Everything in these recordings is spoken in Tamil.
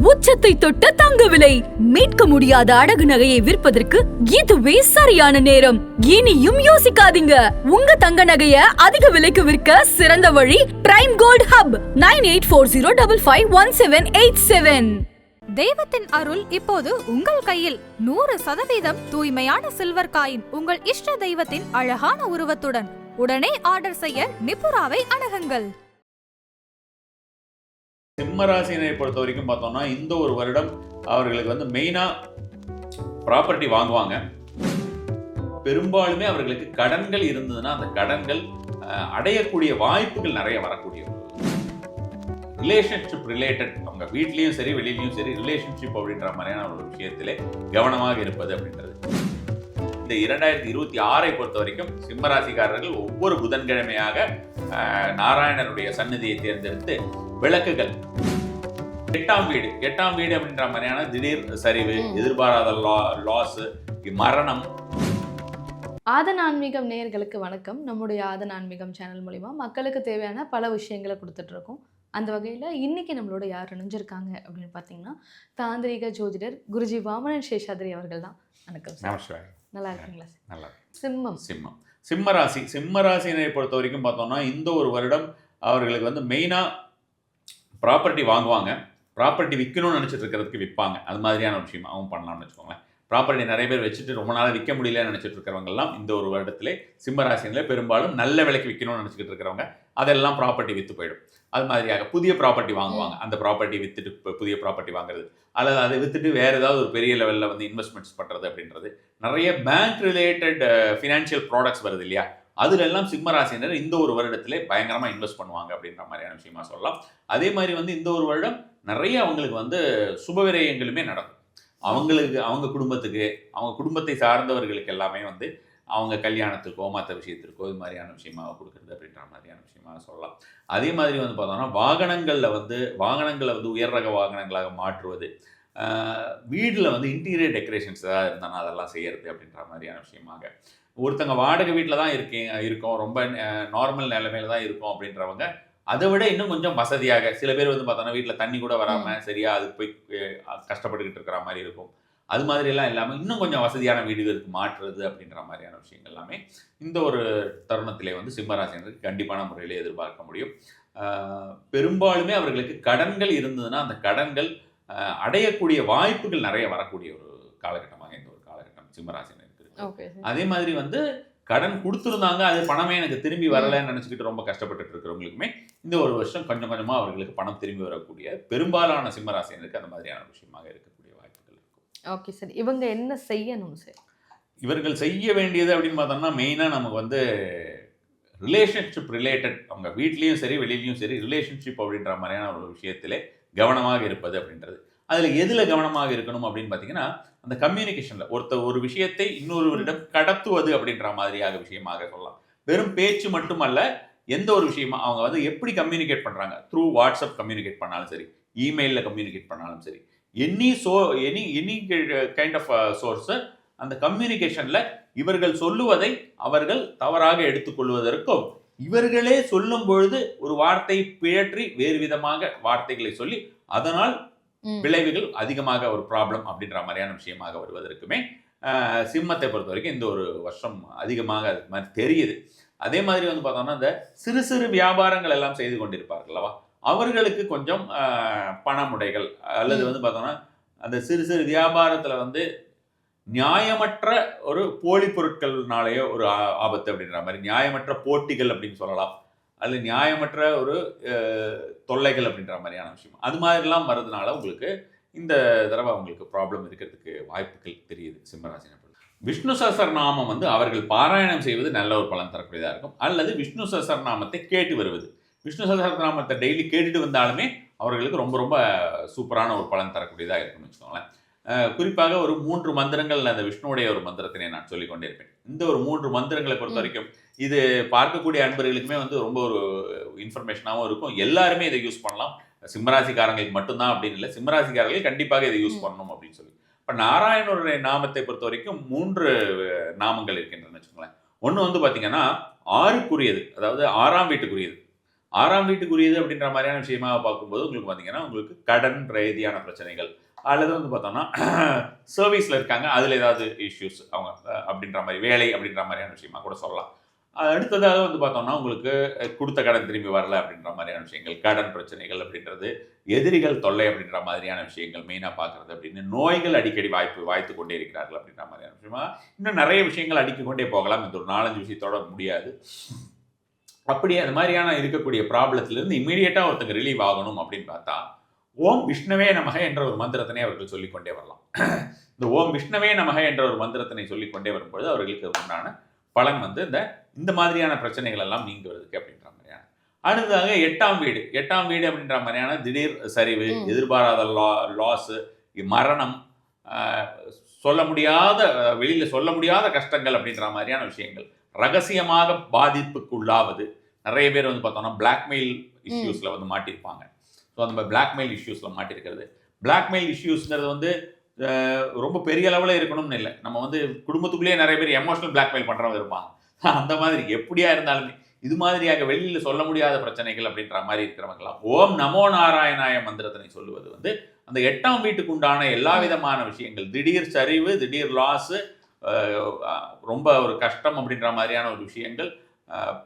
உச்சத்தை தொட்ட தங்க விலை மீட்க முடியாத அடகு நகையை விற்பதற்கு இதுவே சரியான நேரம். இனியும் யோசிக்காதீங்க. உங்க தங்க நகைய அதிக விலைக்கு விற்க சிறந்த வழி பிரைம் கோல்ட் ஹப் 9840551787. தெய்வத்தின் அருள் இப்போது உங்கள் கையில். 100% தூய்மையான சில்வர் காயின் உங்கள் இஷ்ட தெய்வத்தின் அழகான உருவத்துடன் உடனே ஆர்டர் செய்ய நிபுராவை அணுகுங்கள். சிம்மராசினை பொறுத்த வரைக்கும் பார்த்தோம்னா இந்த ஒரு வருடம் அவர்களுக்கு வந்து மெயினா ப்ராப்பர்ட்டி வாங்குவாங்க. பெரும்பாலுமே அவர்களுக்கு கடன்கள் இருந்ததுன்னா அந்த கடன்கள் அடையக்கூடிய வாய்ப்புகள் நிறைய வரக்கூடிய ரிலேஷன்ஷிப் ரிலேட்டட், அவங்க வீட்லேயும் சரி வெளியிலையும் சரி ரிலேஷன்ஷிப் அப்படின்ற மாதிரியான ஒரு விஷயத்திலே கவனமாக இருப்பது அப்படின்றது. இந்த 2026 பொறுத்த வரைக்கும் சிம்மராசிக்காரர்கள் ஒவ்வொரு புதன்கிழமையாக நாராயணனுடைய சன்னதியை தேர்ந்தெடுத்து விளக்குகள், எட்டாம் வீடு அப்படின்ற மாதிரியான திடீர் சரிவு, எதிர்பாராத லாஸ், மரணம். ஆதன் ஆன்மீகம் நேயர்களுக்கு வணக்கம். நம்முடைய ஆதன் ஆன்மீகம் சேனல் மூலிமா மக்களுக்கு தேவையான பல விஷயங்களை கொடுத்துட்டு இருக்கோம். அந்த வகையில் இன்னைக்கு நம்மளோட யார் இணைஞ்சிருக்காங்க அப்படின்னு பார்த்தீங்கன்னா தாந்திரிக ஜோதிடர் குருஜி வாமனன் சேஷாத்ரி அவர்கள் தான். வணக்கம் சார். நல்லா இருக்குங்களா சார்? நல்லா. சிம்மராசினை பொறுத்த வரைக்கும் பார்த்தோம்னா இந்த ஒரு வருடம் அவர்களுக்கு வந்து மெயினாக ப்ராப்பர்ட்டி வாங்குவாங்க. ப்ராப்பர்ட்டி விற்கணும்னு நினச்சிட்டு இருக்கிறதுக்கு விற்பாங்க. அது மாதிரியான ஒரு விஷயம் அவங்க பண்ணலாம்னு வச்சுக்கோங்களேன். ப்ராப்பர்ட்டி நிறைய பேர் வச்சுட்டு ரொம்ப நாளாக விற்க முடியலன்னு நினச்சிட்டு இருக்கிறவங்கெல்லாம் இந்த ஒரு வருடத்திலே சிம்மராசினில் பெரும்பாலும் நல்ல விலைக்கு விற்கணும்னு நினச்சிக்கிட்டு இருக்கிறவங்க அதெல்லாம் ப்ராப்பர்ட்டி விற்று போயிடும். அது மாதிரியாக புதிய ப்ராப்பர்ட்டி வாங்குவாங்க. அந்த ப்ராப்பர்ட்டி விற்றுட்டு புதிய ப்ராப்பர்ட்டி வாங்குறது, அல்லது அதை விற்றுட்டு வேறு ஏதாவது ஒரு பெரிய லெவலில் வந்து இன்வெஸ்ட்மெண்ட்ஸ் பண்ணுறது அப்படின்றது. நிறைய பேங்க் ரிலேட்டட் ஃபினான்ஷியல் ப்ராடக்ட்ஸ் வருது இல்லையா, அதுலெல்லாம் சிம்மராசினர் இந்த ஒரு வருடத்திலே பயங்கரமாக இன்வெஸ்ட் பண்ணுவாங்க அப்படின்ற மாதிரியான விஷயமா சொல்லலாம். அதே மாதிரி வந்து இந்த ஒரு வருடம் நிறைய அவங்களுக்கு வந்து சுபவிரயங்களுமே நடக்கும். அவங்க குடும்பத்துக்கு, அவங்க குடும்பத்தை சார்ந்தவர்களுக்கு எல்லாமே வந்து அவங்க கல்யாணத்துக்கோ மற்ற விஷயத்திற்கோ இது மாதிரியான விஷயமாக கொடுக்குறது அப்படின்ற மாதிரியான விஷயமாக சொல்லலாம். அதே மாதிரி வந்து பார்த்தோம்னா வாகனங்களை வந்து உயர் ரக வாகனங்களாக மாற்றுவது, வீட்டில் வந்து இன்டீரியர் டெக்கரேஷன்ஸ் ஏதாவது இருந்தாலும் அதெல்லாம் செய்கிறது அப்படின்ற மாதிரியான விஷயமாக. ஒருத்தங்க வாடகை வீட்டில் தான் இருக்கோம், ரொம்ப நார்மல் நிலைமையில தான் இருக்கோம் அப்படின்றவங்க அதை விட இன்னும் கொஞ்சம் வசதியாக, சில பேர் வந்து பார்த்தோன்னா வீட்டில் தண்ணி கூட வராமல் சரியா அது போய் கஷ்டப்பட்டுக்கிட்டு இருக்கிற மாதிரி இருக்கும். அது மாதிரியெல்லாம் இல்லாமல் இன்னும் கொஞ்சம் வசதியான வீடுகளுக்கு மாற்றுறது அப்படின்ற மாதிரியான விஷயங்கள் எல்லாமே இந்த ஒரு தருணத்திலே வந்து சிம்மராசினருக்கு கண்டிப்பான முறையில் எதிர்பார்க்க முடியும். பெரும்பாலுமே அவர்களுக்கு கடன்கள் இருந்ததுன்னா அந்த கடன்கள் அடையக்கூடிய வாய்ப்புகள் நிறைய வரக்கூடிய ஒரு காலகட்டமாக இந்த ஒரு காலகட்டம் சிம்மராசினருக்கு இருக்கு. அதே மாதிரி வந்து கடன் கொடுத்துருந்தாங்க, அது பணமே எனக்கு திரும்பி வரலைன்னு நினச்சிக்கிட்டு ரொம்ப கஷ்டப்பட்டு இருக்கிறவங்களுக்குமே இந்த ஒரு வருஷம் கொஞ்சம் கொஞ்சமாக அவர்களுக்கு பணம் திரும்பி வரக்கூடிய பெரும்பாலான சிம்மராசினருக்கு அந்த மாதிரியான விஷயமாக இருக்கக்கூடிய வாய்ப்புகள் இருக்கும். Okay sir. இவங்க என்ன செய்யணும் சார்? இவர்கள் செய்ய வேண்டியது அப்படின்னு பார்த்தோம்னா மெயினாக நமக்கு வந்து ரிலேஷன்ஷிப் ரிலேட்டட், அவங்க வீட்லேயும் சரி வெளியிலையும் சரி ரிலேஷன்ஷிப் அப்படின்ற மாதிரியான ஒரு விஷயத்திலே கவனமாக இருப்பது அப்படின்றது. அதில் எதில் கவனமாக இருக்கணும் அப்படின்னு பார்த்தீங்கன்னா அந்த கம்யூனிகேஷனில் ஒரு விஷயத்தை இன்னொருவரிடம் கடத்துவது அப்படின்ற மாதிரியாக விஷயமாக சொல்லலாம். வெறும் பேச்சு மட்டுமல்ல, எந்த ஒரு விஷயமா அவங்க வந்து எப்படி கம்யூனிகேட் பண்ணுறாங்க, த்ரூ வாட்ஸ்அப் கம்யூனிகேட் பண்ணாலும் சரி, இமெயிலில் கம்யூனிகேட் பண்ணாலும் சரி, எனி கைண்ட் ஆஃப் சோர்ஸு அந்த கம்யூனிகேஷனில் இவர்கள் சொல்லுவதை அவர்கள் தவறாக எடுத்துக்கொள்வதற்கும், இவர்களே சொல்லும் பொழுது ஒரு வார்த்தை பிழற்றி வேறு விதமாக வார்த்தைகளை சொல்லி அதனால் விளைவுகள் அதிகமாக ஒரு ப்ராப்ளம் அப்படின்ற மாதிரியான விஷயமாக வருவதற்குமே சிம்மத்தை பொறுத்த வரைக்கும் இந்த ஒரு வருஷம் அதிகமாக அது மாதிரி தெரியுது. அதே மாதிரி வந்து பார்த்தோம்னா இந்த சிறு சிறு வியாபாரங்கள் எல்லாம் செய்து கொண்டிருப்பார்களவா, அவர்களுக்கு கொஞ்சம் பணமுடைகள் அல்லது வந்து பார்த்தோம்னா அந்த சிறு சிறு வியாபாரத்தில் வந்து நியாயமற்ற ஒரு போலி பொருட்கள்னாலேயோ ஒரு ஆபத்து அப்படின்ற மாதிரி, நியாயமற்ற போட்டிகள் அப்படின்னு சொல்லலாம், அல்லது நியாயமற்ற ஒரு தொல்லைகள் அப்படின்ற மாதிரியான விஷயம், அது மாதிரிலாம் வர்றதுனால உங்களுக்கு இந்த தடவை அவங்களுக்கு ப்ராப்ளம் இருக்கிறதுக்கு வாய்ப்புகள் தெரியுது சிம்மராசினை. விஷ்ணு சஹஸ்ரநாமம் வந்து அவர்கள் பாராயணம் செய்வது நல்ல ஒரு பலன் தரக்கூடியதாக இருக்கும், அல்லது விஷ்ணு சஹஸ்ரநாமத்தை கேட்டு வருவது. விஷ்ணு சஹஸ்ரநாமத்தை டெய்லி கேட்டுட்டு வந்தாலுமே அவர்களுக்கு ரொம்ப ரொம்ப சூப்பரான ஒரு பலன் தரக்கூடியதாக இருக்கும்னு வச்சுக்கோங்களேன். குறிப்பாக ஒரு 3 மந்திரங்கள், அந்த விஷ்ணுவுடைய ஒரு மந்திரத்தினை நான் சொல்லிக் கொண்டிருப்பேன். இந்த ஒரு 3 மந்திரங்களை பொறுத்த வரைக்கும் இது பார்க்கக்கூடிய அன்பர்களுக்குமே வந்து ரொம்ப ஒரு இன்ஃபர்மேஷனாகவும் இருக்கும். எல்லாருமே இதை யூஸ் பண்ணலாம். சிம்மராசிக்காரங்களுக்கு மட்டும்தான் அப்படின்னு இல்லை, சிம்மராசிக்காரர்கள் கண்டிப்பாக இதை யூஸ் பண்ணணும் அப்படின்னு சொல்லி. இப்போ நாராயணனுடைய நாமத்தை பொறுத்த வரைக்கும் 3 நாமங்கள் இருக்கின்றன வச்சுக்கோங்களேன். ஒன்று வந்து பார்த்தீங்கன்னா 6க்குரியது, அதாவது 6ஆம் வீட்டுக்குரியது. 6ஆம் வீட்டுக்குரியது அப்படின்ற மாதிரியான விஷயமாக பார்க்கும்போது உங்களுக்கு பார்த்தீங்கன்னா உங்களுக்கு கடன் ரீதியான பிரச்சனைகள், அல்லது வந்து பார்த்தோம்னா சர்வீஸில் இருக்காங்க அதில் ஏதாவது இஷ்யூஸ் அவங்க அப்படின்ற மாதிரி, வேலை அப்படின்ற மாதிரியான விஷயமா கூட சொல்லலாம். அடுத்ததாக வந்து பார்த்தோம்னா உங்களுக்கு கொடுத்த கடன் திரும்பி வரல அப்படின்ற மாதிரியான விஷயங்கள், கடன் பிரச்சனைகள் அப்படின்றது, எதிரிகள் தொல்லை அப்படின்ற மாதிரியான விஷயங்கள் மெயினாக பார்க்குறது அப்படின்னு, நோய்கள் அடிக்கடி வாய்த்து கொண்டே இருக்கிறார்கள் அப்படின்ற மாதிரியான விஷயமா இன்னும் நிறைய விஷயங்கள் அடுக்கிக் கொண்டே போகலாம். இந்த ஒரு 4-5 விஷயத்தோட முடியாது. அப்படி அந்த மாதிரியான இருக்கக்கூடிய ப்ராப்ளத்திலிருந்து இம்மீடியட்டாக ஒருத்தங்க ரிலீவ் ஆகணும் அப்படின்னு பார்த்தா ஓம் விஷ்ணவே நமக என்ற ஒரு மந்திரத்தினை அவர்கள் சொல்லிக்கொண்டே வரலாம். இந்த ஓம் விஷ்ணவே நமக என்ற ஒரு மந்திரத்தினை சொல்லிக்கொண்டே வரும்பொழுது அவர்களுக்கு உண்டான பலன் வந்து இந்த மாதிரியான பிரச்சனைகள் எல்லாம் நீங்குவதற்கு அப்படின்ற மாதிரியான. அடுத்ததாக 8ஆம் வீடு. 8ஆம் வீடு அப்படின்ற மாதிரியான திடீர் சரிவு, எதிர்பாராத லாஸு, மரணம், சொல்ல முடியாத வெளியில சொல்ல முடியாத கஷ்டங்கள் அப்படின்ற மாதிரியான விஷயங்கள், ரகசியமாக பாதிப்புக்குள்ளாவது. நிறைய பேர் வந்து பார்த்தோம்னா பிளாக்மெயில் இஷ்யூஸில் வந்து மாட்டியிருப்பாங்க. ஸோ அந்த பிளாக்மெயில் இஷ்யூஸில் மாட்டிருக்கிறது. பிளாக்மெயில் இஷ்யூஸ்ங்கிறது வந்து ரொம்ப பெரிய அளவில் இருக்கணும்னு இல்லை. நம்ம வந்து குடும்பத்துக்குள்ளேயே நிறைய பேர் எமோஷனல் பிளாக்மெயில் பண்ணுறவங்க இருப்பாங்க. அந்த மாதிரி எப்படியா இருந்தாலுமே இது மாதிரியாக வெளியில் சொல்ல முடியாத பிரச்சனைகள் அப்படின்ற மாதிரி இருக்கிறவங்களாம் ஓம் நமோ நாராயணாய மந்திரத்தினை சொல்லுவது வந்து அந்த 8ஆம் வீட்டுக்கு உண்டான எல்லா விதமான விஷயங்கள், திடீர் சரிவு, திடீர் லாஸு, ரொம்ப ஒரு கஷ்டம் அப்படின்ற மாதிரியான ஒரு விஷயங்கள்,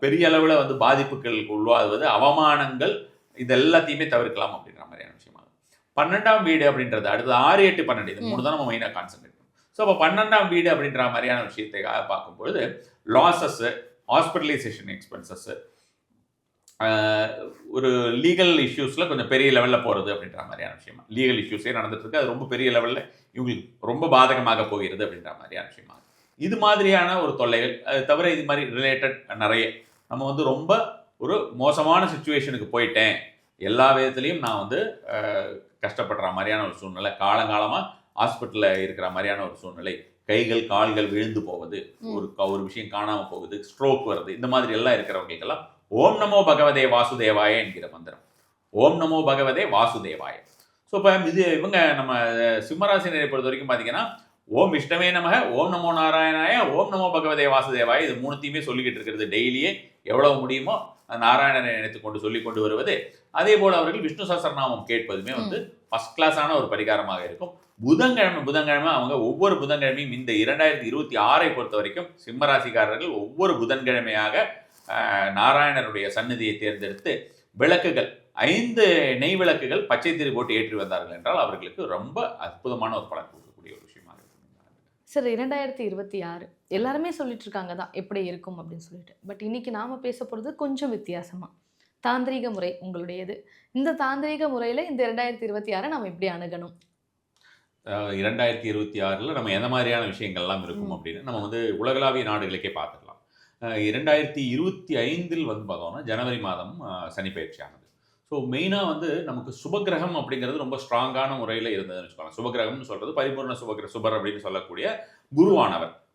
பெரிய அளவில் வந்து பாதிப்புகளுக்கு உள்ளாவது, அவமானங்கள், இது எல்லாத்தையுமே தவிர்க்கலாம் அப்படின்ற மாதிரியான விஷயமா. 12ஆம் வீடு அப்படின்றது அடுத்து 6, 8, 12 இது 3 தான் நம்ம மெயினாக கான்சென்ட்ரேட் பண்ணணும். ஸோ அப்போ 12ஆம் வீடு அப்படின்ற மாதிரியான விஷயத்தை பார்க்கும்பொழுது லாஸஸ்ஸு, ஹாஸ்பிட்டலைசேஷன் எக்ஸ்பென்சஸ்ஸு, ஒரு லீகல் இஷ்யூஸில் கொஞ்சம் பெரிய லெவலில் போகிறது அப்படின்ற மாதிரியான விஷயமா. லீகல் இஷ்யூஸே நடந்துட்டு இருக்கு, அது ரொம்ப பெரிய லெவலில் இவங்களுக்கு ரொம்ப பாதகமாக போகிறது அப்படின்ற மாதிரியான விஷயமா. இது மாதிரியான ஒரு தொல்லைகள். அது தவிர இது மாதிரி ரிலேட்டட் நிறைய நம்ம வந்து ரொம்ப ஒரு மோசமான சுச்சுவேஷனுக்கு போயிட்டேன், எல்லா விதத்துலையும் நான் வந்து கஷ்டப்படுற மாதிரியான ஒரு சூழ்நிலை, காலங்காலமாக ஹாஸ்பிட்டலில் இருக்கிற மாதிரியான ஒரு சூழ்நிலை, கைகள் கால்கள் விழுந்து போவது, ஒரு விஷயம் காணாமல் போகுது, ஸ்ட்ரோக் வருது, இந்த மாதிரி எல்லாம் இருக்கிறவங்களுக்கெல்லாம் ஓம் நமோ பகவதே வாசுதேவாய என்கிற மந்திரம். ஓம் நமோ பகவதே வாசுதேவாய. ஸோ இப்போ இவங்க நம்ம சிம்மராசினரை பொறுத்த வரைக்கும் பார்த்தீங்கன்னா ஓம் விஷ்ணவே நமக, ஓம் நமோ நாராயணாய, ஓம் நமோ பகவதே வாசுதேவாய, இது 3த்தையுமே சொல்லிக்கிட்டு இருக்கிறது. டெய்லியே எவ்வளவு முடியுமோ நாராயணனை நினைத்து கொண்டு சொல்லி கொண்டு வருவது. அதே போல் அவர்கள் விஷ்ணு சஹஸ்ரநாமம் கேட்பதுமே வந்து ஃபர்ஸ்ட் கிளாஸான ஒரு பரிகாரமாக இருக்கும். புதன்கிழமை அவங்க ஒவ்வொரு புதன்கிழமையும் இந்த 2026 பொறுத்த வரைக்கும் சிம்மராசிக்காரர்கள் ஒவ்வொரு புதன்கிழமையாக நாராயணருடைய சந்நிதியை தேர்ந்தெடுத்து விளக்குகள் 5 நெய் விளக்குகள் பச்சை திரி போட்டு ஏற்றி வந்தார்கள் என்றால் அவர்களுக்கு ரொம்ப அற்புதமான ஒரு பலன் கொடுக்கக்கூடிய ஒரு விஷயமாக இருக்கும். சார் 2026 எல்லாருமே சொல்லிட்டு இருக்காங்க தான் எப்படி இருக்கும் அப்படின்னு சொல்லிட்டு. பட் இன்னைக்கு நாம பேச போகிறது கொஞ்சம் வித்தியாசமா, தாந்திரீக முறை உங்களுடையது. இந்த தாந்திரீக முறையில் இந்த 2026 நம்ம எப்படி அணுகணும்? 2026 நம்ம எந்த மாதிரியான விஷயங்கள்லாம் இருக்கும் அப்படின்னு நம்ம வந்து உலகளாவிய நாடுகளுக்கே பார்த்துக்கலாம். 2025 வந்து பார்த்தோம்னா ஜனவரி மாதம் சனி பயிற்சி ஆனது. ஸோ மெயினாக வந்து நமக்கு சுபகிரகம் அப்படிங்கிறது ரொம்ப ஸ்ட்ராங்கான முறையில் இருந்ததுன்னு வச்சுக்கோங்க. சுபகிரகம்னு சொல்கிறது பரிபூர்ண சுபர் அப்படின்னு சொல்லக்கூடிய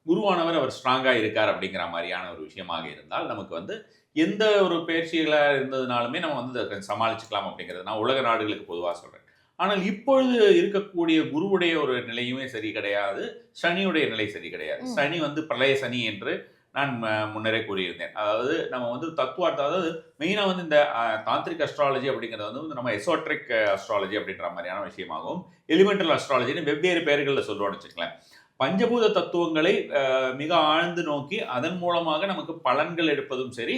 குருவானவர் அவர் ஸ்ட்ராங்காக இருக்கார் அப்படிங்கிற மாதிரியான ஒரு விஷயமாக இருந்தால் நமக்கு வந்து எந்த ஒரு பயிற்சிகளாக இருந்ததுனாலுமே நம்ம வந்து சமாளிச்சுக்கலாம் அப்படிங்கிறது நான் உலக நாடுகளுக்கு பொதுவாக சொல்கிறேன். ஆனால் இப்பொழுது இருக்கக்கூடிய குருவுடைய ஒரு நிலையுமே சரி கிடையாது, சனியுடைய நிலை சரி கிடையாது. சனி வந்து பிரளய சனி என்று நான் முன்னரே கூறியிருந்தேன். அதாவது நம்ம வந்து தத்துவார்த்தம், அதாவது மெயினாக வந்து இந்த தாந்திரிக் அஸ்ட்ராலஜி அப்படிங்கிறது வந்து நம்ம எசோட்ரிக் அஸ்ட்ராலஜி அப்படின்ற மாதிரியான விஷயமாகவும் எலிமெண்டல் அஸ்ட்ராலஜின்னு வெவ்வேறு பெயர்களில் சொல்கிறோம்னு வச்சுக்கலாம். பஞ்சபூத தத்துவங்களை மிக ஆழ்ந்து நோக்கி அதன் மூலமாக நமக்கு பலன்கள் எடுப்பதும் சரி,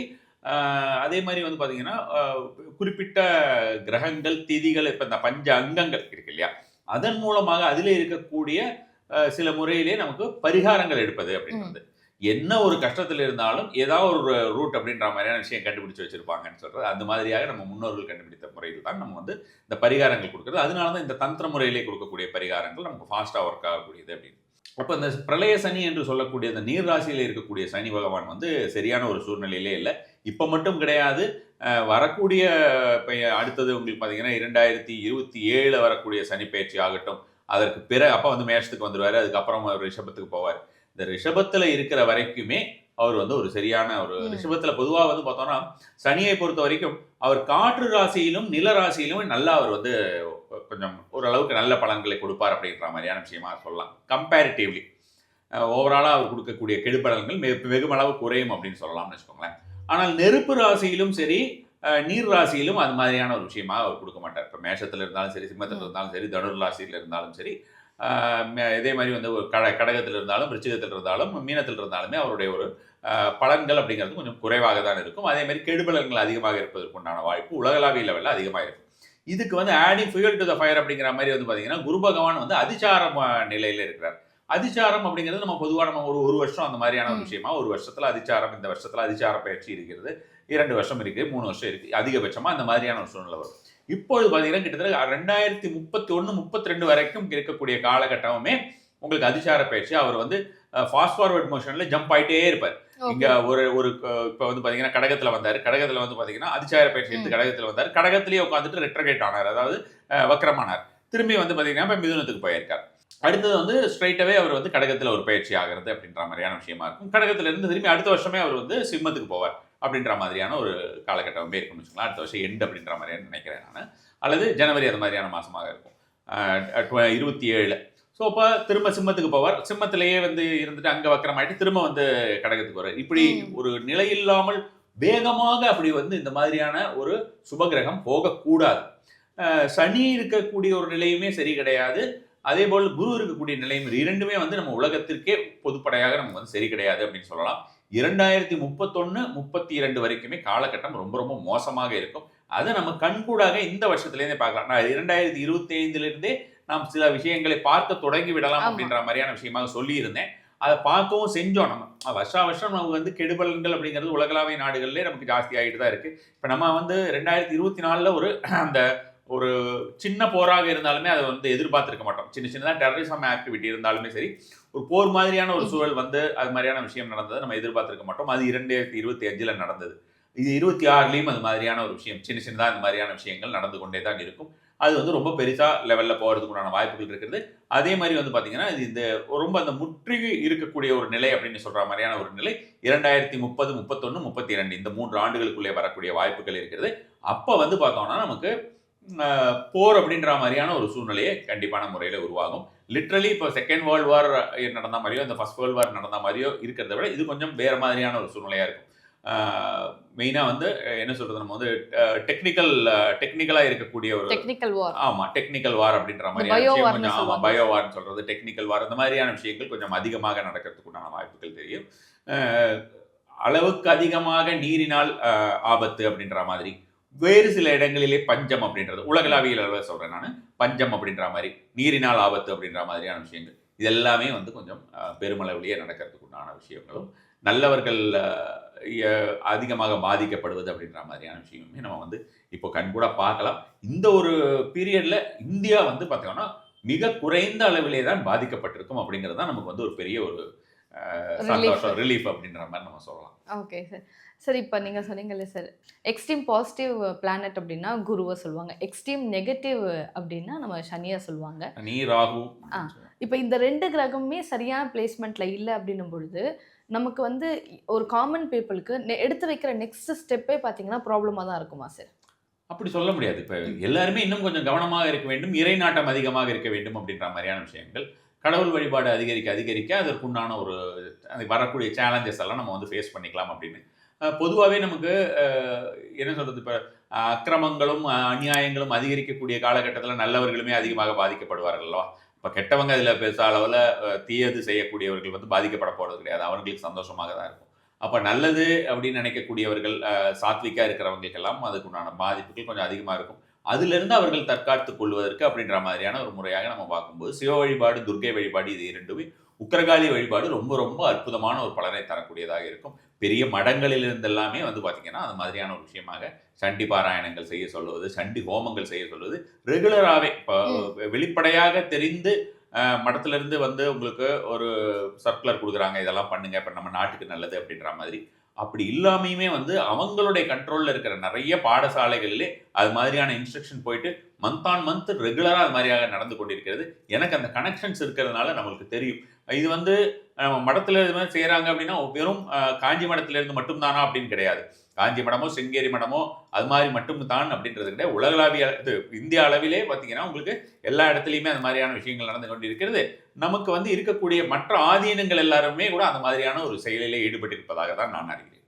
அதே மாதிரி வந்து பார்த்தீங்கன்னா குறிப்பிட்ட கிரகங்கள் திதிகள் இப்போ இந்த பஞ்ச அங்கங்கள் இருக்கு இல்லையா, அதன் மூலமாக அதில் இருக்கக்கூடிய சில முறையிலே நமக்கு பரிகாரங்கள் எடுப்பது அப்படின்றது. என்ன ஒரு கஷ்டத்தில் இருந்தாலும் ஏதாவது ஒரு ரூட் அப்படின்ற மாதிரியான விஷயம் கண்டுபிடிச்சு வச்சிருப்பாங்கன்னு சொல்றது. அந்த மாதிரியாக நம்ம முன்னோர்கள் கண்டுபிடித்த முறையில் தான் நம்ம வந்து இந்த பரிகாரங்கள் கொடுக்குறது. அதனால தான் இந்த தந்திர முறையிலே கொடுக்கக்கூடிய பரிகாரங்கள் நமக்கு ஃபாஸ்ட்டாக ஒர்க் ஆகக்கூடியது அப்படின்னு. அப்போ இந்த பிரளய சனி என்று சொல்லக்கூடிய இந்த நீர் ராசியில் இருக்கக்கூடிய சனி பகவான் வந்து சரியான ஒரு சூழ்நிலையிலே இல்லை. இப்போ மட்டும் கிடையாது, வரக்கூடிய அடுத்தது உங்களுக்கு பார்த்தீங்கன்னா 2027 வரக்கூடிய சனி பயிற்சி ஆகட்டும், அதற்கு பிறகு அப்போ வந்து மேஷத்துக்கு வந்துடுவார், அதுக்கப்புறம் அவர் ரிஷபத்துக்கு போவார். இந்த ரிஷபத்தில் இருக்கிற வரைக்குமே அவர் வந்து ஒரு சரியான ஒரு ரிஷபத்தில் பொதுவாக வந்து பார்த்தோம்னா சனியை பொறுத்த வரைக்கும் அவர் காற்று ராசியிலும் நில ராசியிலும் நல்லா அவர் வந்து கொஞ்சம் ஓரளவுக்கு நல்ல பலன்களை கொடுப்பார் அப்படின்ற மாதிரியான விஷயமா சொல்லலாம். கம்பேரிட்டிவ்லி ஓவராலாக அவர் கொடுக்கக்கூடிய கெடுபலன்கள் வெகுமளவு குறையும் அப்படின்னு சொல்லலாம்னு வச்சுக்கோங்களேன். ஆனால் நெருப்பு ராசியிலும் சரி நீர் ராசியிலும் அது மாதிரியான ஒரு விஷயமா அவர் கொடுக்க மாட்டார். இப்போ மேஷத்தில் இருந்தாலும் சரி, சிம்மத்தில் இருந்தாலும் சரி, தனுர் ராசியில் இருந்தாலும் சரி, இதே மாதிரி வந்து ஒரு கடகத்தில் இருந்தாலும், விருச்சிகத்தில் இருந்தாலும், மீனத்தில் இருந்தாலுமே அவருடைய ஒரு பலன்கள் அப்படிங்கிறது கொஞ்சம் குறைவாக தான் இருக்கும். அதே மாதிரி கெடுபலன்கள் அதிகமாக இருப்பதற்குண்டான வாய்ப்பு உலகளாவிய லெவலில் அதிகமாக இருக்கும். இதுக்கு வந்து adding fuel to the fire அப்படிங்கிற மாதிரி வந்து பார்த்தீங்கன்னா, குரு பகவான் வந்து அதிசாரம் நிலையில் இருக்கிறார். அதிசாரம் அப்படிங்கிறது நம்ம பொதுவாக நம்ம ஒரு வருஷம் அந்த மாதிரியான ஒரு விஷயமா, ஒரு வருஷத்தில் அதிசாரம், இந்த வருஷத்தில் அதிசார பயிற்சி இருக்கிறது, 2 வருஷம் இருக்குது, 3 வருஷம் இருக்குது, அதிகபட்சமாக அந்த மாதிரியான ஒரு சூழ்நிலை வரும். இப்பொழுது பார்த்தீங்கன்னா கிட்டத்தட்ட 2031, 32 வரைக்கும் இருக்கக்கூடிய காலகட்டமுமே உங்களுக்கு அதிசார பயிற்சி. அவர் வந்து ஃபாஸ்ட் ஃபார்வர்ட் மோஷனில் ஜம்ப் ஆகிட்டே இருப்பார். இங்கே ஒரு இப்போ வந்து பார்த்தீங்கன்னா கடகத்தில் வந்தார், கடகத்தில் வந்து பார்த்தீங்கன்னா அதிசார பயிற்சி எடுத்து கடகத்தில் வந்தார், கடகத்திலேயே உட்காந்துட்டு ரெட்ரகேட் ஆனார், அதாவது வக்ரமானார். திரும்பி வந்து பார்த்தீங்கன்னா இப்போ மிதுனத்துக்கு போயிருக்கார். அடுத்தது வந்து ஸ்ட்ரைட்டாகவே அவர் வந்து கடகத்தில் ஒரு பயிற்சி ஆகிறது அப்படின்ற மாதிரியான விஷயமா இருக்கும். கடகத்திலிருந்து திரும்பி அடுத்த வருஷமே அவர் வந்து சிம்மத்துக்கு போவார் அப்படின்ற மாதிரியான ஒரு காலகட்டம் இருக்குன்னு வச்சுக்கலாம். அடுத்த வருஷம் எண்ட் அப்படின்ற மாதிரியான நினைக்கிறேன் நான், அல்லது ஜனவரி அது மாதிரியான மாதமாக இருக்கும் 27. ஸோ அப்போ திரும்ப சிம்மத்துக்கு போவார், சிம்மத்திலேயே வந்து இருந்துட்டு அங்கே வக்கரமாயிட்டு திரும்ப வந்து கடகத்துக்கு வர்றார். இப்படி ஒரு நிலை இல்லாமல் வேகமாக அப்படி வந்து இந்த மாதிரியான ஒரு சுபகிரகம் போகக்கூடாது. சனி இருக்கக்கூடிய ஒரு நிலையுமே சரி கிடையாது, அதே போல் குரு இருக்கக்கூடிய நிலையும், இரண்டுமே வந்து நம்ம உலகத்திற்கே பொதுப்படையாக நமக்கு வந்து சரி கிடையாது அப்படின்னு சொல்லலாம். 2031, 32 வரைக்குமே காலகட்டம் ரொம்ப ரொம்ப மோசமாக இருக்கும். அதை நம்ம கண்கூடாக இந்த வருஷத்துலேருந்தே பார்க்கலாம். நான் 2025 நாம் சில விஷயங்களை பார்க்க தொடங்கி விடலாம் அப்படின்ற மாதிரியான விஷயமாக சொல்லியிருந்தேன். அதை பார்க்கவும் செஞ்சோம். நம்ம வருஷம் நமக்கு வந்து கெடுபலன்கள் அப்படிங்கிறது உலகளாவிய நாடுகள்லேயே நமக்கு ஜாஸ்தி ஆகிட்டு தான் இருக்குது. இப்போ நம்ம வந்து 2024 அந்த ஒரு சின்ன போராக இருந்தாலுமே அதை வந்து எதிர்பார்த்திருக்க மாட்டோம். சின்னதாக டெரரிசம் ஆக்டிவிட்டி இருந்தாலுமே சரி, ஒரு போர் மாதிரியான ஒரு சூழல் வந்து அது மாதிரியான விஷயம் நடந்தது நம்ம எதிர்பார்த்திருக்க மாட்டோம். அது 2025 நடந்தது. இது 26 அது மாதிரியான ஒரு விஷயம், சின்னதாக இந்த மாதிரியான விஷயங்கள் நடந்து கொண்டே தான் இருக்கும். அது வந்து ரொம்ப பெருசாக லெவலில் போகிறதுக்குண்டான வாய்ப்புகள் இருக்கிறது. அதே மாதிரி வந்து பார்த்தீங்கன்னா இது இந்த ரொம்ப அந்த முற்றுகை இருக்கக்கூடிய ஒரு நிலை அப்படின்னு சொல்கிற மாதிரியான ஒரு நிலை 2030, 31, 32 இந்த 3 ஆண்டுகளுக்குள்ளே வரக்கூடிய வாய்ப்புகள் இருக்கிறது. அப்போ வந்து பார்த்தோம்னா நமக்கு போர் அப்படின்ற மாதிரியான ஒரு சூழ்நிலையை கண்டிப்பான முறையில் உருவாகும். லிட்ரலி இப்போ செகண்ட் வேர்ல்டு வார் நடந்த மாதிரியோ இந்த ஃபர்ஸ்ட் வேர்ல்டு வார் நடந்த மாதிரியோ இருக்கிறத விட இது கொஞ்சம் வேறு மாதிரியான ஒரு சூழ்நிலையாக இருக்கும். மெயினாக வந்து என்ன சொல்கிறது, நம்ம வந்து டெக்னிக்கலாக இருக்கக்கூடிய ஒரு டெக்னிக்கல் வார். ஆமாம், டெக்னிக்கல் வார் அப்படின்ற மாதிரியான விஷயம் கொஞ்சம், ஆமாம், பயோ வார்னு சொல்கிறது, டெக்னிக்கல் வார் இந்த மாதிரியான விஷயங்கள் கொஞ்சம் அதிகமாக நடக்கிறதுக்குண்டான வாய்ப்புகள் தெரியும். அளவுக்கு அதிகமாக நீரினால் ஆபத்து அப்படின்ற மாதிரி, வேறு சில இடங்களிலே பஞ்சம் அப்படின்றது, உலகளாவிய அளவில் சொல்கிறேன் நான், பஞ்சம் அப்படின்ற மாதிரி, நீரினால் ஆபத்து அப்படின்ற மாதிரியான விஷயங்கள் இது எல்லாமே வந்து கொஞ்சம் பெருமளவிலேயே நடக்கிறதுக்குண்டான விஷயங்களும், நல்லவர்கள் அதிகமாக பாதிக்கப்படுவது அப்படின்ற மாதிரியான விஷயமே நம்ம வந்து இப்போ கண்கூட பார்க்கலாம். இந்த ஒரு பீரியடில் இந்தியா வந்து பார்த்தோம்னா மிக குறைந்த அளவிலே தான் பாதிக்கப்பட்டிருக்கும் அப்படிங்கிறது தான் நமக்கு வந்து ஒரு பெரிய ஒரு சந்தோஷம், ரிலீஃப் அப்படின்ற மாதிரி நம்ம சொல்லலாம். Okay sir. சார் இப்போ நீங்கள் சொன்னீங்கல்ல சார், எக்ஸ்ட்ரீம் பாசிட்டிவ் பிளானட் அப்படின்னா குருவை சொல்லுவாங்க, எக்ஸ்ட்ரீம் நெகட்டிவ் அப்படின்னா நம்ம சனியை சொல்லுவாங்க, நீ ராகு. இப்போ இந்த 2 கிரகமுமே சரியான பிளேஸ்மெண்ட்டில் இல்லை அப்படின்னும் பொழுது நமக்கு வந்து ஒரு காமன் பீப்புளுக்கு எடுத்து வைக்கிற நெக்ஸ்ட் ஸ்டெப்பே பார்த்தீங்கன்னா ப்ராப்ளமாக தான் இருக்குமா சார்? அப்படி சொல்ல முடியாது. இப்போ எல்லாருமே இன்னும் கொஞ்சம் கவனமாக இருக்க வேண்டும், இறை நாட்டம் அதிகமாக இருக்க வேண்டும் அப்படின்ற மாதிரியான விஷயங்கள், கடவுள் வழிபாடு அதிகரிக்க அதற்குண்டான ஒரு வரக்கூடிய சேலஞ்சஸ் எல்லாம் நம்ம வந்து ஃபேஸ் பண்ணிக்கலாம் அப்படின்னு. பொதுவாகவே நமக்கு என்ன சொல்கிறது, இப்போ அக்கிரமங்களும் அநியாயங்களும் அதிகரிக்கக்கூடிய காலகட்டத்தில் நல்லவர்களுமே அதிகமாக பாதிக்கப்படுவார்கள் அல்லவா. இப்போ கெட்டவங்க அதில் பெருசாக அளவில் தீயது செய்யக்கூடியவர்கள் வந்து பாதிக்கப்பட போகிறது கிடையாது, அவர்களுக்கு சந்தோஷமாக தான் இருக்கும். அப்போ நல்லது அப்படின்னு நினைக்கக்கூடியவர்கள், சாத்விக்காக இருக்கிறவங்களுக்கெல்லாம் அதுக்குண்டான பாதிப்புகள் கொஞ்சம் அதிகமாக இருக்கும். அதிலிருந்து அவர்கள் தற்காத்துக் கொள்வதற்கு அப்படின்ற மாதிரியான ஒரு முறையாக நம்ம பார்க்கும்போது சிவ வழிபாடு, துர்க்கை வழிபாடு, இது இரண்டுமே, உக்கிரகாளி வழிபாடு ரொம்ப ரொம்ப அற்புதமான ஒரு பலனை தரக்கூடியதாக இருக்கும். பெரிய மடங்களில் இருந்தெல்லாமே வந்து பார்த்திங்கன்னா அது மாதிரியான ஒரு விஷயமாக சண்டி பாராயணங்கள் செய்ய சொல்லுவது, சண்டி ஹோமங்கள் செய்ய சொல்வது ரெகுலராகவே, இப்போ வெளிப்படையாக தெரிந்து மடத்திலிருந்து வந்து உங்களுக்கு ஒரு சர்க்குலர் கொடுக்குறாங்க, இதெல்லாம் பண்ணுங்க, இப்போ நம்ம நாட்டுக்கு நல்லது அப்படின்ற மாதிரி. அப்படி இல்லாமையுமே வந்து அவங்களுடைய கண்ட்ரோலில் இருக்கிற நிறைய பாடசாலைகளிலே அது மாதிரியான இன்ஸ்ட்ரக்ஷன் போயிட்டு மந்த் ஆன் மந்த் ரெகுலராக அது மாதிரியாக நடந்து கொண்டிருக்கிறது. எனக்கு அந்த கனெக்ஷன்ஸ் இருக்கிறதுனால நம்மளுக்கு தெரியும். இது வந்து நம்ம மடத்தில் இது மாதிரி செய்கிறாங்க அப்படின்னா வெறும் காஞ்சி மடத்திலிருந்து மட்டும்தானா அப்படின்னு கிடையாது. காஞ்சி மடமோ செங்கேரி மடமோ அது மாதிரி மட்டும் தான் அப்படின்றது கிடையாது. உலகளாவிய இது இந்திய அளவிலே பார்த்தீங்கன்னா உங்களுக்கு எல்லா இடத்துலையுமே அது மாதிரியான விஷயங்கள் நடந்து கொண்டு இருக்கிறது. நமக்கு வந்து இருக்கக்கூடிய மற்ற ஆதீனங்கள் எல்லாருமே கூட அந்த மாதிரியான ஒரு செயலிலே ஈடுபட்டிருப்பதாக தான் நான் அறிகிறேன்.